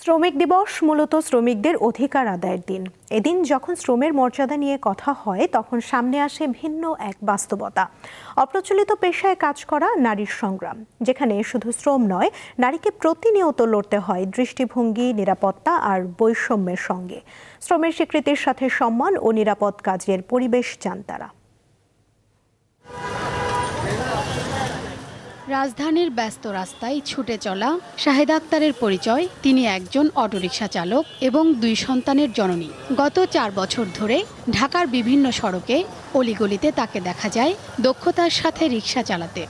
শ্রমিক দিবস মূলত শ্রমিকদের অধিকার আদায়ের দিন। এদিন যখন শ্রমের মর্যাদা নিয়ে কথা হয় তখন সামনে আসে ভিন্ন এক বাস্তবতা। অপ্রচলিত পেশায় কাজ করা নারীর সংগ্রাম, যেখানে শুধু শ্রম নয়, নারীকে প্রতিনিয়ত লড়তে হয় দৃষ্টিভঙ্গি, নিরাপত্তা আর বৈষম্যের সঙ্গে। শ্রমের স্বীকৃতির সাথে সম্মান ও নিরাপদ কাজের পরিবেশ চান তারা। রাজধানীর ব্যস্ত রাস্তায় ছুটে চলা শাহেদা আক্তারের পরিচয়, তিনি একজন অটোরিকশা চালক এবং 2 সন্তানের জননী। গত 4 বছর ধরে ঢাকার বিভিন্ন সড়কে অলিগলিতে তাকে দেখা যায় দক্ষতার সাথে রিকশা চালাতে।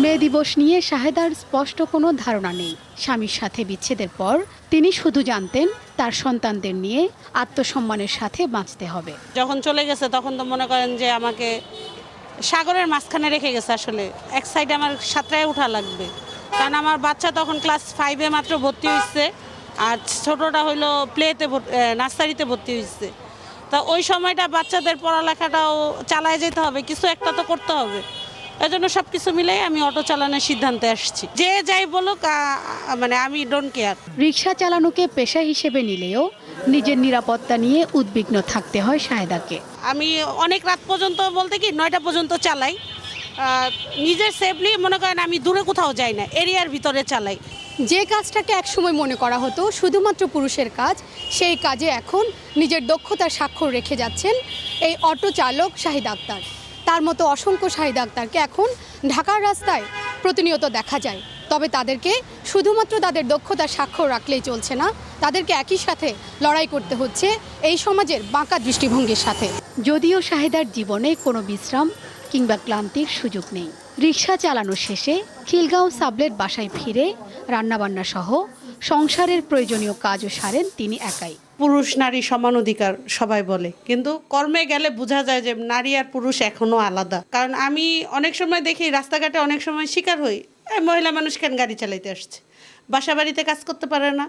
মে দিবস নিয়ে শাহেদার স্পষ্ট কোনো ধারণা নেই। স্বামীর সাথে বিচ্ছেদের পর তিনি শুধু জানতেন তার সন্তানদের নিয়ে আত্মসম্মানের সাথে বাঁচতে হবে। যখন চলে গেছে তখন তো মনে করেন যে আমাকে সাগরের মাঝখানে রেখে গেছে। আসলে এক সাইডে আমার সাঁতরায় ওঠা লাগবে, কারণ আমার বাচ্চা তখন ক্লাস 5-এ মাত্র ভর্তি হয়েছে, আর ছোটটা হইলো প্লেতে নার্সারিতে ভর্তি হয়েছে। তা ওই সময়টা বাচ্চাদের পড়ালেখাটাও চালায় যেতে হবে, কিছু একটা তো করতে হবে। এই জন্য সব কিছু মিলেই আমি অটো চালানোর সিদ্ধান্তে আসছি। যে যাই বলুক, মানে আমি ডোন্ট কেয়ার। রিকশা চালানোকে পেশা হিসেবে নিলেও নিজের নিরাপত্তা নিয়ে উদ্বিগ্ন থাকতে হয় শাহেদাকে। আমি অনেক রাত পর্যন্ত, বলতে কি 9টা পর্যন্ত চালাই। নিজের সেফলি মনে করেন আমি দূরে কোথাও যাই না, এরিয়ার ভিতরে চালাই। যে কাজটাকে একসময় মনে করা হতো শুধুমাত্র পুরুষের কাজ, সেই কাজে এখন নিজের দক্ষতার স্বাক্ষর রেখে যাচ্ছেন এই অটো চালক শাহেদা আক্তার। তার মতো অসংখ্য শাহেদা আক্তারকে এখন ঢাকার রাস্তায় প্রতিনিয়ত দেখা যায়। তবে তাদেরকে শুধুমাত্র তাদের দক্ষতার স্বাক্ষর রাখলেই চলছে না, তাদেরকে একই সাথে লড়াই করতে হচ্ছে এই সমাজের বাঁকা দৃষ্টিভঙ্গির সাথে। যদিও শাহেদার জীবনে কোনো বিশ্রাম কিংবা ক্লান্তির সুযোগ নেই। রিকশা চালানো শেষে খিলগাঁও সাবলেট বাসায় ফিরে রান্নাবান্না সহ সংসারের প্রয়োজনীয় কাজও সারেন তিনি একাই। পুরুষ নারী সমান অধিকার সবাই বলে, কিন্তু কর্মে গেলে বোঝা যায় যে নারী আর পুরুষ এখনো আলাদা। কারণ আমি অনেক সময় দেখি রাস্তাঘাটে অনেক সময় শিকার হই, মহিলা মানুষ কেন গাড়ি চালাইতে আসছে, বাসা বাড়িতে কাজ করতে পারে না,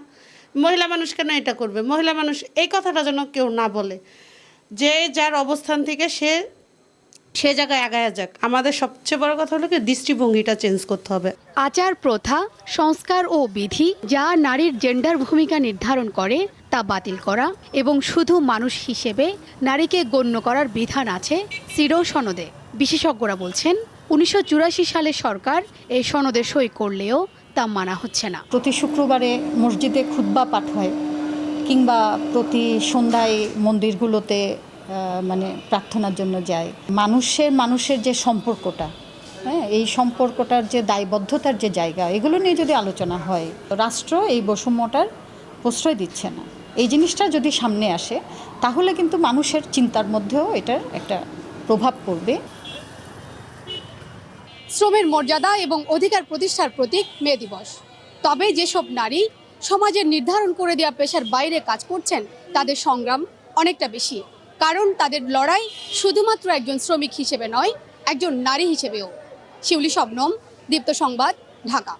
মহিলা মানুষ কেন এটা করবে, মহিলা মানুষ, এই কথাটা যেন কেউ না বলে। যে যার অবস্থান থেকে সে জায়গায় আগায়া যাক। আমাদের সবচেয়ে বড় কথা হলো কি, দৃষ্টিভঙ্গিটা চেঞ্জ করতে হবে। আচার, প্রথা, সংস্কার ও বিধি যা নারীর জেন্ডার ভূমিকা নির্ধারণ করে তা বাতিল করা এবং শুধু মানুষ হিসেবে নারীকে গণ্য করার বিধান আছে সিডও সনদে। বিশেষজ্ঞরা বলছেন 1984 সালে সরকার এই সনদে সই করলেও তা মানা হচ্ছে না। প্রতি শুক্রবারে মসজিদে খুতবা পাঠ হয়, কিংবা প্রতি সন্ধ্যায় মন্দিরগুলোতে মানে প্রার্থনার জন্য যায়। মানুষের যে সম্পর্কটা, এই সম্পর্কটার যে দায়বদ্ধতার যে জায়গা, এগুলো নিয়ে যদি আলোচনা হয়, রাষ্ট্র এই বৈষম্যটার প্রশ্রয় দিচ্ছে না। এই জিনিসটা যদি সামনে আসে তাহলে কিন্তু মানুষের চিন্তার মধ্যেও এটার একটা প্রভাব পড়বে। শ্রমের মর্যাদা এবং অধিকার প্রতিষ্ঠার প্রতীক মে দিবস। তবে যেসব নারী সমাজের নির্ধারণ করে দেওয়া পেশার বাইরে কাজ করছেন, তাদের সংগ্রাম অনেকটা বেশি। কারণ তাদের লড়াই শুধুমাত্র একজন শ্রমিক হিসেবে নয়, একজন নারী হিসেবেও। শিউলি শবনম, দীপ্ত সংবাদ, ঢাকা।